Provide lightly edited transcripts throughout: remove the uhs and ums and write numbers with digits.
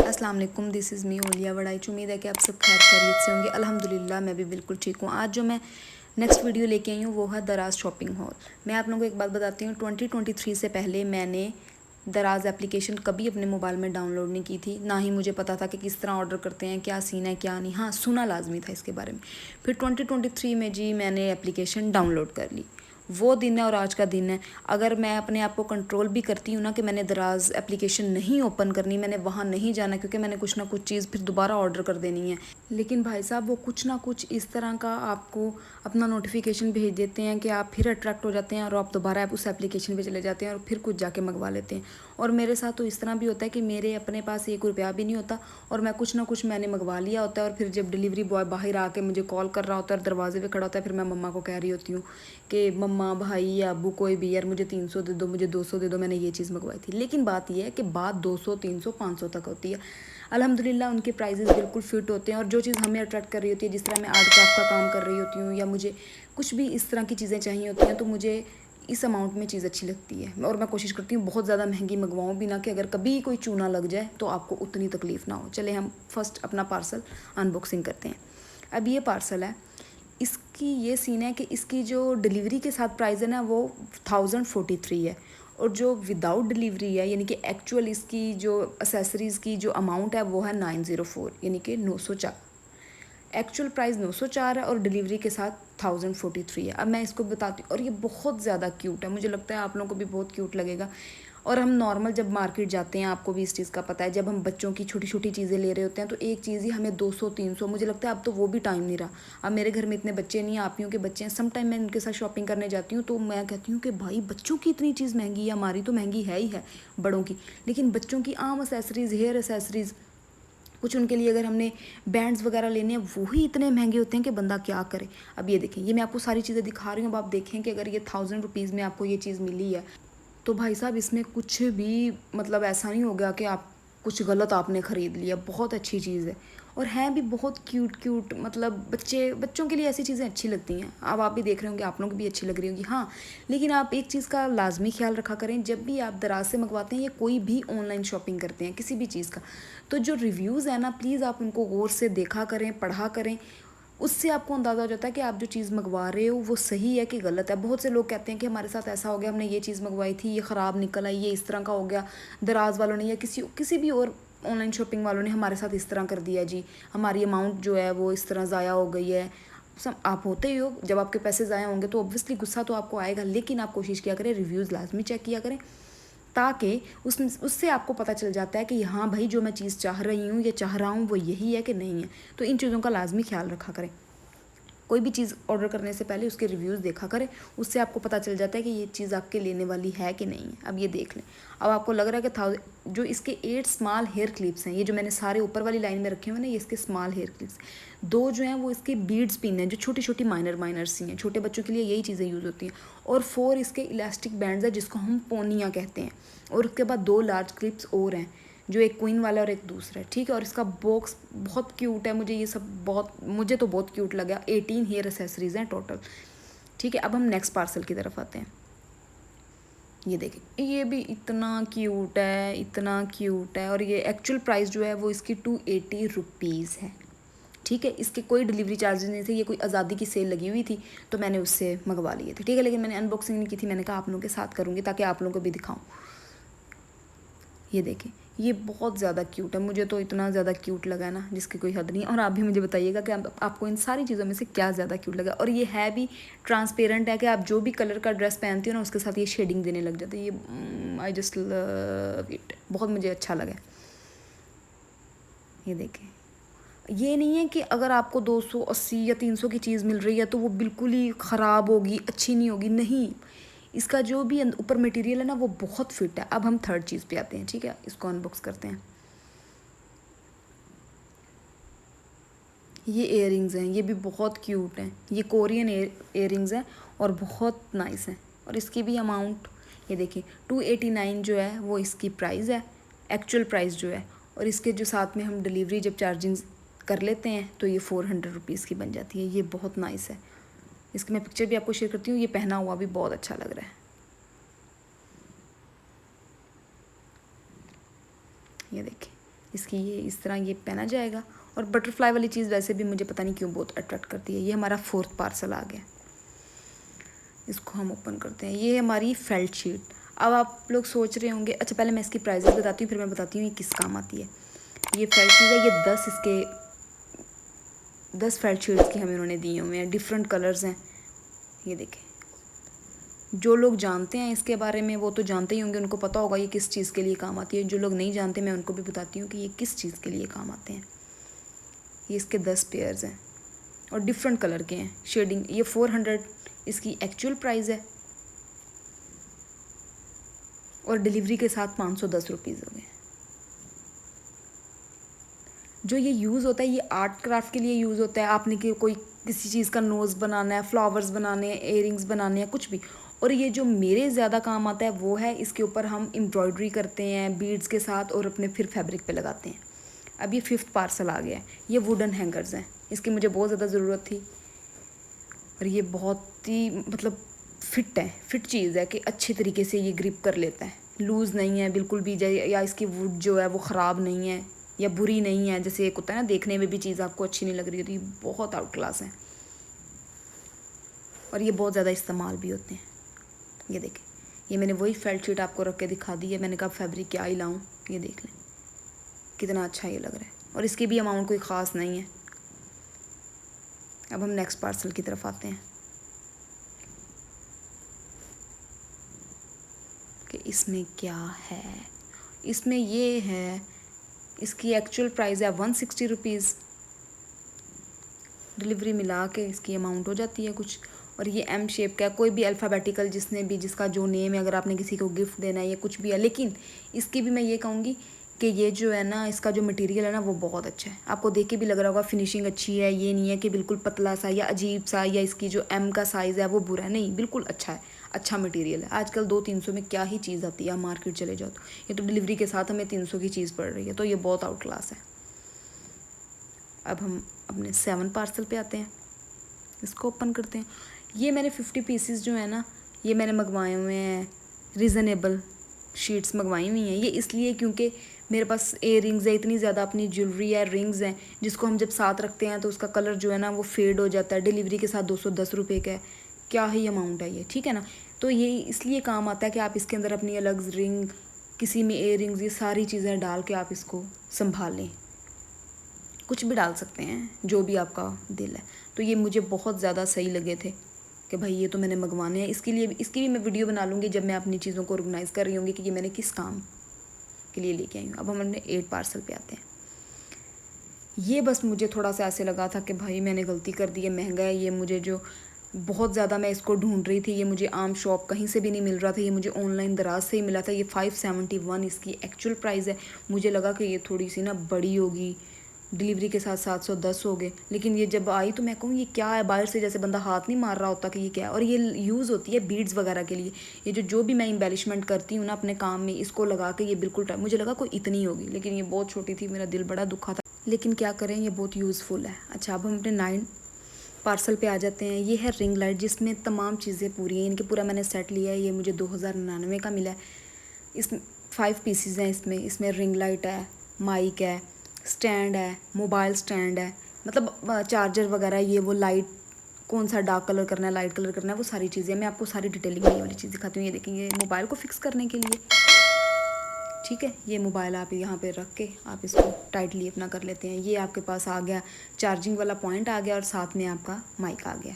अस्सलाम वालेकुम, this is me ओलिया वड़ाइच। उम्मीद है कि आप सब खैर खैरियत से होंगे। अल्हम्दुलिल्लाह मैं भी बिल्कुल ठीक हूँ। आज जो मैं नेक्स्ट वीडियो लेके आई हूँ वो है दराज शॉपिंग हॉल। मैं आप लोगों को एक बात बताती हूँ, 2023 से पहले मैंने दराज एप्लीकेशन कभी अपने मोबाइल में डाउनलोड नहीं की थी, ना ही मुझे पता था कि किस तरह ऑर्डर करते हैं, क्या सीन है क्या नहीं। हाँ, सुना लाजमी था इसके बारे में। फिर 2023 में जी मैंने एप्लीकेशन डाउनलोड कर ली। वो दिन है और आज का दिन है। अगर मैं अपने आप को कंट्रोल भी करती हूँ ना कि मैंने दराज एप्लीकेशन नहीं ओपन करनी, मैंने वहाँ नहीं जाना, क्योंकि मैंने कुछ ना कुछ चीज़ फिर दोबारा ऑर्डर कर देनी है, लेकिन भाई साहब वो कुछ ना कुछ इस तरह का आपको अपना नोटिफिकेशन भेज देते हैं कि आप फिर अट्रैक्ट हो जाते हैं और आप दोबारा उस एप्लीकेशन पे चले जाते हैं और फिर कुछ जाके मंगवा लेते हैं। और मेरे साथ तो इस तरह भी होता है कि मेरे अपने पास 1 रुपया भी नहीं होता और मैं कुछ ना कुछ मैंने मंगवा लिया होता है, और फिर जब डिलीवरी बॉय बाहर आके मुझे कॉल कर रहा होता है और दरवाजे पे खड़ा होता है, फिर मैं मम्मा को कह रही होती हूँ कि मम्मा, भाई या अबू कोई भी, यार मुझे 300 दे दो, मुझे 200 दे दो, मैंने ये चीज़ मंगवाई थी। लेकिन बात यह है कि बात 200, 300, 500 तक होती है। अल्हम्दुलिल्लाह उनके प्राइजेस बिल्कुल फिट होते हैं, और जो चीज़ हमें अट्रैक्ट कर रही होती है, जिस तरह मैं आर्ट क्राफ्ट का काम कर रही होती हूँ या मुझे कुछ भी इस तरह की चीज़ें चाहिए होती हैं, तो मुझे इस अमाउंट में चीज़ अच्छी लगती है। और मैं कोशिश करती हूँ बहुत ज़्यादा महंगी मंगवाऊँ भी ना, कि अगर कभी कोई चूना लग जाए तो आपको उतनी तकलीफ़ ना हो। चले हम फर्स्ट अपना पार्सल अनबॉक्सिंग करते हैं। अब ये पार्सल है, इसकी ये सीन है कि इसकी जो डिलीवरी के साथ प्राइस है ना वो 1043 है, और जो विदाउट डिलीवरी है यानी कि एक्चुअल इसकी जो एसेसरीज़ की जो अमाउंट है वो है 904, यानी कि 904। एक्चुअल प्राइस 904 है और डिलीवरी के साथ 1043 है। अब मैं इसको बताती हूँ, और ये बहुत ज़्यादा क्यूट है, मुझे लगता है आप लोगों को भी बहुत क्यूट लगेगा। और हम नॉर्मल जब मार्केट जाते हैं, आपको भी इस चीज़ का पता है, जब हम बच्चों की छोटी छोटी चीज़ें ले रहे होते हैं तो एक चीज़ ही हमें 200-300, मुझे लगता है अब तो वो भी टाइम नहीं रहा। अब मेरे घर में इतने बच्चे नहीं, आप ही के बच्चे हैं, सम टाइम मैं उनके साथ शॉपिंग करने जाती हूँ तो मैं कहती हूँ कि भाई बच्चों की इतनी चीज़ महंगी है, हमारी तो महंगी है ही है बड़ों की, लेकिन बच्चों की आम एसेसरीज़, हेयर एसेसरीज़, कुछ उनके लिए अगर हमने बैंड्स वगैरह लेने हैं वो ही इतने महंगे होते हैं कि बंदा क्या करे। अब ये देखें, ये मैं आपको सारी चीज़ें दिखा रही हूँ। अब आप देखें कि अगर ये 1000 रुपीज़ में आपको ये चीज़ मिली है तो भाई साहब इसमें कुछ भी मतलब ऐसा नहीं हो गया कि आप कुछ गलत आपने ख़रीद लिया। बहुत अच्छी चीज़ है और हैं भी बहुत क्यूट क्यूट, मतलब बच्चों के लिए ऐसी चीज़ें अच्छी लगती हैं। अब आप भी देख रहे होंगे, आप लोगों को भी अच्छी लग रही होगी। हाँ, लेकिन आप एक चीज़ का लाजमी ख्याल रखा करें, जब भी आप दराज से मंगवाते हैं या कोई भी ऑनलाइन शॉपिंग करते हैं किसी भी चीज़ का, तो जो रिव्यूज़ है ना, प्लीज़ आप उनको गौर से देखा करें, पढ़ा करें। उससे आपको अंदाज़ा हो जाता है कि आप जो चीज़ मंगवा रहे हो वो सही है कि गलत है। बहुत से लोग कहते हैं कि हमारे साथ ऐसा हो गया, हमने ये चीज़ मंगवाई थी, ये ख़राब निकल आई, ये इस तरह का हो गया, दराज वालों ने या किसी भी और ऑनलाइन शॉपिंग वालों ने हमारे साथ इस तरह कर दिया जी, हमारी अमाउंट जो है वो इस तरह ज़ाया हो गई है। सब आप होते ही हो, जब आपके पैसे ज़ाया होंगे तो ऑब्वियसली गुस्सा तो आपको आएगा, लेकिन आप कोशिश किया करें, रिव्यूज़ लाजमी चेक किया करें, ताकि उससे आपको पता चल जाता है कि हाँ भाई जो मैं चीज़ चाह रही हूँ या चाह रहा हूँ वो यही है कि नहीं है। तो इन चीज़ों का लाजमी ख्याल रखा करें। कोई भी चीज़ ऑर्डर करने से पहले उसके रिव्यूज़ देखा करें, उससे आपको पता चल जाता है कि ये चीज़ आपके लेने वाली है कि नहीं है। अब ये देख लें, अब आपको लग रहा है कि जो इसके 8 स्मॉल हेयर क्लिप्स हैं, ये जो मैंने सारे ऊपर वाली लाइन में रखे हुए हैं ना, ये इसके स्मॉल हेयर क्लिप्स। 2 जो हैं वो इसके बीड्स पिन हैं, जो छोटी छोटी माइनर सी हैं, छोटे बच्चों के लिए यही चीज़ें यूज़ होती हैं। और 4 इसके इलास्टिक बैंड्स हैं जिसको हम पोनियाँ कहते हैं। और उसके बाद 2 लार्ज क्लिप्स और हैं, जो एक क्वीन वाला और एक दूसरा है, ठीक है। और इसका बॉक्स बहुत क्यूट है, मुझे तो बहुत क्यूट लगा। 18 हेयर एसेसरीज़ हैं टोटल, ठीक है। अब हम नेक्स्ट पार्सल की तरफ आते हैं। ये देखें, ये भी इतना क्यूट है, इतना क्यूट है, और ये एक्चुअल प्राइस जो है वो इसकी 280 रुपीज़ है, ठीक है। इसके कोई डिलीवरी चार्जेस नहीं थे, ये कोई आज़ादी की सेल लगी हुई थी तो मैंने उससे मंगवा लिए थे, ठीक है। लेकिन मैंने अनबॉक्सिंग नहीं की थी, मैंने कहा आप लोगों के साथ करूँगी ताकि आप लोगों को भी दिखाऊँ। ये देखें, ये बहुत ज़्यादा क्यूट है, मुझे तो इतना ज़्यादा क्यूट लगा ना जिसकी कोई हद नहीं। और आप भी मुझे बताइएगा कि आपको इन सारी चीज़ों में से क्या ज़्यादा क्यूट लगा। और ये है भी ट्रांसपेरेंट है कि आप जो भी कलर का ड्रेस पहनती हो ना उसके साथ ये शेडिंग देने लग जाती है। ये आई जस्ट लव इट, बहुत मुझे अच्छा लगा। ये देखें, ये नहीं है कि अगर आपको 280 या 300 की चीज़ मिल रही है तो वो बिल्कुल ही ख़राब होगी, अच्छी नहीं होगी, नहीं। इसका जो भी ऊपर मटेरियल है ना वो बहुत फिट है। अब हम थर्ड चीज़ पे आते हैं, ठीक है, इसको अनबॉक्स करते हैं। ये इयररिंग्स हैं, ये भी बहुत क्यूट हैं, ये कोरियन इयररिंग्स हैं और बहुत नाइस हैं। और इसकी भी अमाउंट ये देखिए 289 जो है वो इसकी प्राइस है, एक्चुअल प्राइस जो है। और इसके जो साथ में हम डिलीवरी जब चार्जिंग कर लेते हैं तो ये 400 रुपीज़ की बन जाती है। ये बहुत नाइस है, इसकी मैं पिक्चर भी आपको शेयर करती हूँ। ये पहना हुआ भी बहुत अच्छा लग रहा है। ये देखिए, इसकी ये इस तरह ये पहना जाएगा। और बटरफ्लाई वाली चीज़ वैसे भी मुझे पता नहीं क्यों बहुत अट्रैक्ट करती है। ये हमारा 4th पार्सल आ गया, इसको हम ओपन करते हैं। ये हमारी फेल्ट शीट। अब आप लोग सोच रहे होंगे, अच्छा पहले मैं इसकी प्राइजेस बताती हूँ, फिर मैं बताती हूँ ये किस काम आती है। ये फेल्ट शीट है, ये 10 फेल्ट शीट्स की हमें उन्होंने दिए हुए हैं, डिफरेंट कलर्स हैं। ये देखें, जो लोग जानते हैं इसके बारे में वो तो जानते ही होंगे, उनको पता होगा ये किस चीज़ के लिए काम आती है। जो लोग नहीं जानते मैं उनको भी बताती हूँ कि ये किस चीज़ के लिए काम आते हैं। ये इसके 10 पेयर्स हैं और डिफरेंट कलर के हैं, शेडिंग। ये 400 इसकी एक्चुअल प्राइस है और डिलीवरी के साथ 510 रुपीज़ हो गए। जो ये यूज़ होता है ये आर्ट क्राफ्ट के लिए यूज़ होता है। आपने कि कोई किसी चीज़ का नोज़ बनाना है, फ्लावर्स बनाने हैं, इयररिंग्स बनाने हैं, कुछ भी। और ये जो मेरे ज़्यादा काम आता है वो है इसके ऊपर हम एम्ब्रॉयडरी करते हैं बीड्स के साथ और अपने फिर फैब्रिक पे लगाते हैं। अब ये 5th पार्सल आ गया है। ये वुडन हैंगर्स हैं, इसकी मुझे बहुत ज़्यादा ज़रूरत थी और ये बहुत ही मतलब फिट चीज़ है कि अच्छे तरीके से ये ग्रिप कर लेता है, लूज़ नहीं है बिल्कुल भी, या इसकी वुड जो है वो ख़राब नहीं है या बुरी नहीं है। जैसे एक होता है ना देखने में भी चीज़ आपको अच्छी नहीं लग रही होती, ये बहुत आउट क्लास है और ये बहुत ज़्यादा इस्तेमाल भी होते हैं। ये देखें, ये मैंने वही फेल्ट शीट आपको रख के दिखा दी है। मैंने कहा फैब्रिक क्या ही लाऊं, ये देख लें कितना अच्छा ये लग रहा है और इसकी भी अमाउंट कोई ख़ास नहीं है। अब हम नेक्स्ट पार्सल की तरफ आते हैं कि इसमें क्या है। इसमें ये है, इसकी एक्चुअल प्राइस है 160 रुपीज़, डिलीवरी मिला के इसकी अमाउंट हो जाती है कुछ। और ये एम शेप का है, कोई भी अल्फ़ाबेटिकल जिसका जो नेम है, अगर आपने किसी को गिफ्ट देना है या कुछ भी है। लेकिन इसकी भी मैं ये कहूँगी कि ये जो है ना, इसका जो मटेरियल है ना वो बहुत अच्छा है। आपको देख के भी लग रहा होगा फिनिशिंग अच्छी है, ये नहीं है कि बिल्कुल पतला सा या अजीब सा, या इसकी जो एम का साइज़ है वो बुरा है, नहीं बिल्कुल अच्छा है, अच्छा मटेरियल है। आजकल 200-300 में क्या ही चीज़ आती है, मार्केट चले जाओ तो ये तो डिलीवरी के साथ हमें 300 की चीज़ पड़ रही है, तो ये बहुत आउट क्लास है। अब हम अपने 7 पार्सल पे आते हैं, इसको ओपन करते हैं। ये मैंने 50 पीसेस जो है ना ये मैंने मंगवाए हुए हैं, रीज़नेबल शीट्स मंगवाई हुई हैं। ये इसलिए क्योंकि मेरे पास इयररिंग्स है, इतनी ज़्यादा अपनी ज्वेलरी है, रिंग्स हैं, जिसको हम जब साथ रखते हैं तो उसका कलर जो है ना वो फेड हो जाता है। डिलीवरी के साथ 210 रुपये का है, क्या ही अमाउंट है ये, ठीक है ना। तो ये इसलिए काम आता है कि आप इसके अंदर अपनी अलग रिंग, किसी में इयररिंग्स, ये सारी चीज़ें डाल के आप इसको संभालें। कुछ भी डाल सकते हैं, जो भी आपका दिल है। तो ये मुझे बहुत ज़्यादा सही लगे थे कि भाई ये तो मैंने मंगवाने हैं। इसकी भी मैं वीडियो बना लूँगी जब मैं अपनी चीज़ों को ऑर्गेनाइज़ कर रही होंगी कि ये मैंने किस काम के लिए लेके आई हूँ। अब हम अपने 8 पार्सल पे आते हैं। ये बस मुझे थोड़ा सा ऐसे लगा था कि भाई मैंने गलती कर दी है, महंगा है ये, मुझे जो बहुत ज़्यादा मैं इसको ढूंढ रही थी, ये मुझे आम शॉप कहीं से भी नहीं मिल रहा था, ये मुझे ऑनलाइन दराज से ही मिला था। ये 571 इसकी एक्चुअल प्राइस है। मुझे लगा कि ये थोड़ी सी ना बड़ी होगी, डिलीवरी के साथ 710 हो गए, लेकिन ये जब आई तो मैं कहूँ ये क्या है, बाहर से जैसे बंदा हाथ नहीं मार रहा होता कि ये क्या है। और ये यूज़ होती है बीड्स वगैरह के लिए। ये जो भी मैं एम्बेलिशमेंट करती हूँ ना अपने काम में, इसको लगा के ये बिल्कुल मुझे लगा कोई इतनी होगी, लेकिन ये बहुत छोटी थी, मेरा दिल बड़ा दुखा था, लेकिन क्या करें ये बहुत यूज़फुल है। अच्छा, अब हम अपने 9 पार्सल पे आ जाते हैं। ये है रिंग लाइट, जिसमें तमाम चीज़ें पूरी हैं, इनके पूरा मैंने सेट लिया है। ये मुझे 2099 का मिला है। इस 5 पीसेस हैं इसमें रिंग लाइट है, माइक है, स्टैंड है, मोबाइल स्टैंड है, मतलब चार्जर वगैरह, ये वो लाइट कौन सा डार्क कलर करना है, लाइट कलर करना है, वो सारी चीज़ें मैं आपको सारी डिटेलिंग ये वाली चीज़ दिखाती हूँ। ये देखेंगे मोबाइल को फिक्स करने के लिए, ठीक है। ये मोबाइल आप यहाँ पे रख के आप इसको टाइटली अपना कर लेते हैं। ये आपके पास आ गया, चार्जिंग वाला पॉइंट आ गया और साथ में आपका माइक आ गया।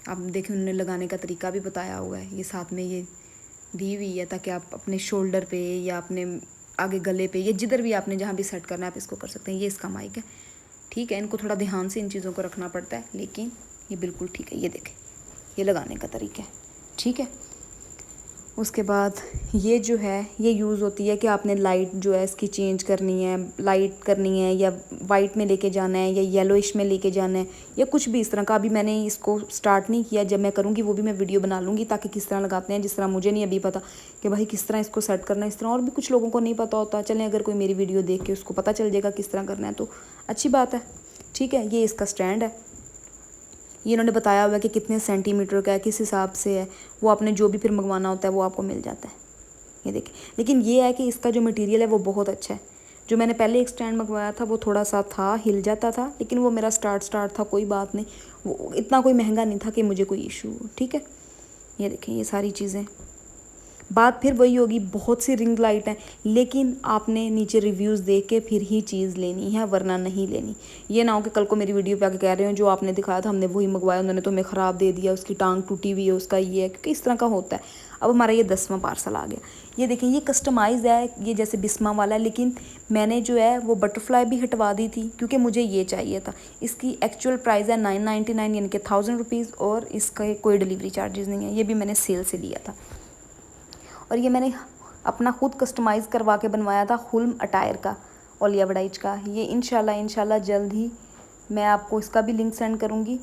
आप देखें उन्होंने लगाने का तरीका भी बताया हुआ है, ये साथ में ये दी हुई है ताकि आप अपने शोल्डर पे या अपने आगे गले पे या जिधर भी आपने जहाँ भी सेट करना है आप इसको कर सकते हैं। ये इसका माइक है, ठीक है। इनको थोड़ा ध्यान से इन चीज़ों को रखना पड़ता है, लेकिन ये बिल्कुल ठीक है। ये देखें, ये लगाने का तरीका है, ठीक है। उसके बाद ये जो है ये यूज़ होती है कि आपने लाइट जो है इसकी चेंज करनी है, लाइट करनी है, या वाइट में लेके जाना है या येलोइश में लेके जाना है या कुछ भी इस तरह का। अभी मैंने इसको स्टार्ट नहीं किया, जब मैं करूँगी वो भी मैं वीडियो बना लूँगी ताकि किस तरह लगाते हैं, जिस तरह मुझे नहीं अभी पता कि भाई किस तरह इसको सेट करना है। इस तरह और भी कुछ लोगों को नहीं पता होता, चलें अगर कोई मेरी वीडियो देख के उसको पता चल जाएगा किस तरह करना है तो अच्छी बात है, ठीक है। ये इसका स्टैंड है, ये इन्होंने बताया हुआ है कि कितने सेंटीमीटर का है, किस हिसाब से है, वो आपने जो भी फिर मंगवाना होता है वो आपको मिल जाता है। ये देखिए, लेकिन ये है कि इसका जो मटेरियल है वो बहुत अच्छा है। जो मैंने पहले एक स्टैंड मंगवाया था वो थोड़ा सा था, हिल जाता था, लेकिन वो मेरा स्टार्ट था, कोई बात नहीं, वो इतना कोई महंगा नहीं था कि मुझे कोई इशू हो। ठीक है, ये देखें ये सारी चीज़ें। बात फिर वही होगी, बहुत सी रिंग लाइट हैं, लेकिन आपने नीचे रिव्यूज़ देख के फिर ही चीज़ लेनी है, वरना नहीं लेनी। ये ना हो कि कल को मेरी वीडियो पे आके कह रहे हो जो आपने दिखाया था हमने वही मंगवाया, उन्होंने तो हमें ख़राब दे दिया, उसकी टांग टूटी हुई है, उसका ये है, क्योंकि इस तरह का होता है। अब हमारा ये 10वां पार्सल आ गया। ये देखें ये कस्टमाइज़ है, ये जैसे बिस्मा वाला है, लेकिन मैंने जो है वो बटरफ्लाई भी हटवा दी थी क्योंकि मुझे ये चाहिए था। इसकी एक्चुअल प्राइस है 999 यानी कि 1000 रुपीज़, और इसका कोई डिलीवरी चार्जेस नहीं है। ये भी मैंने सेल से लिया था, और ये मैंने अपना खुद कस्टमाइज़ करवा के बनवाया था हुल्म अटायर का, ओलिया वडाइच का। ये इंशाल्लाह जल्द ही मैं आपको इसका भी लिंक सेंड करूँगी।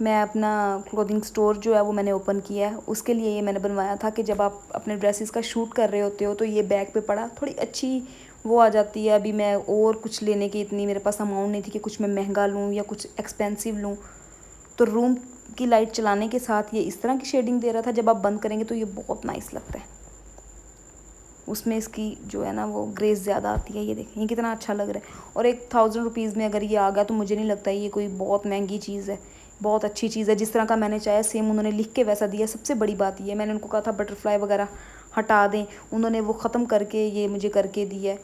मैं अपना क्लोथिंग स्टोर जो है वो मैंने ओपन किया है, उसके लिए ये मैंने बनवाया था कि जब आप अपने ड्रेसेस का शूट कर रहे होते हो तो ये बैग पे पड़ा थोड़ी अच्छी वो आ जाती है। अभी मैं और कुछ लेने की इतनी मेरे पास अमाउंट नहीं थी कि कुछ मैं महंगा लूँ या कुछ एक्सपेंसिव लूँ, तो रूम की लाइट चलाने के साथ ये इस तरह की शेडिंग दे रहा था। जब आप बंद करेंगे तो ये बहुत नाइस लगता है, उसमें इसकी जो है ना वो ग्रेस ज़्यादा आती है। ये देखें ये कितना अच्छा लग रहा है, और एक 1000 रुपीज़ में अगर ये आ गया तो मुझे नहीं लगता ये कोई बहुत महंगी चीज़ है, बहुत अच्छी चीज़ है। जिस तरह का मैंने चाहा सेम उन्होंने लिख के वैसा दिया। सबसे बड़ी बात ये है, मैंने उनको कहा था बटरफ्लाई वगैरह हटा दें, उन्होंने वो ख़त्म करके ये मुझे करके दिया है,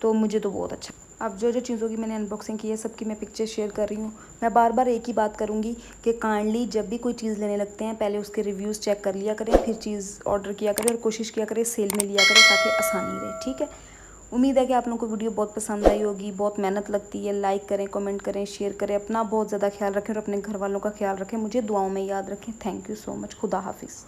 तो मुझे तो बहुत अच्छा। अब जो जो चीज़ों की मैंने अनबॉक्सिंग की है सबकी मैं पिक्चर शेयर कर रही हूँ। मैं बार बार एक ही बात करूँगी कि काइंडली जब भी कोई चीज़ लेने लगते हैं पहले उसके रिव्यूज़ चेक कर लिया करें, फिर चीज़ ऑर्डर किया करें, और कोशिश किया करें सेल में लिया करें ताकि आसानी रहे। ठीक है, उम्मीद है कि आप लोगों को वीडियो बहुत पसंद आई होगी। बहुत मेहनत लगती है, लाइक करें, कमेंट करें, शेयर करें, अपना बहुत ज़्यादा ख्याल रखें और अपने घर वालों का ख्याल रखें, मुझे दुआओं में याद रखें। Thank you so much. खुदा हाफिज़।